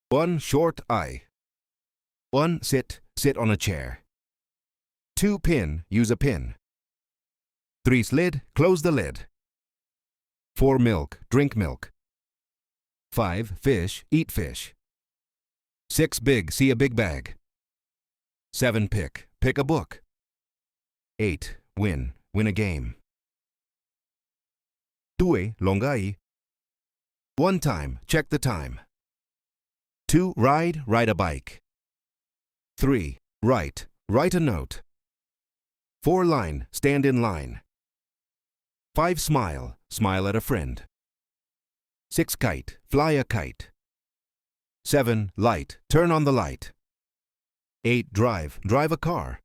1. Short eye. 1. Sit on a chair. 2. Pin, use a pin. 3. Slid, close the lid. 4. Milk, drink milk. 5. Fish, eat fish. 6. Big, see a big bag. 7. Pick a book. 8. Win a game. 2. Longai. 1 time, check the time. 2. Ride a bike. 3. Write a note. 4. Line, stand in line. 5. Smile at a friend. 6. Kite, fly a kite. 7. Light, turn on the light. 8. Drive a car.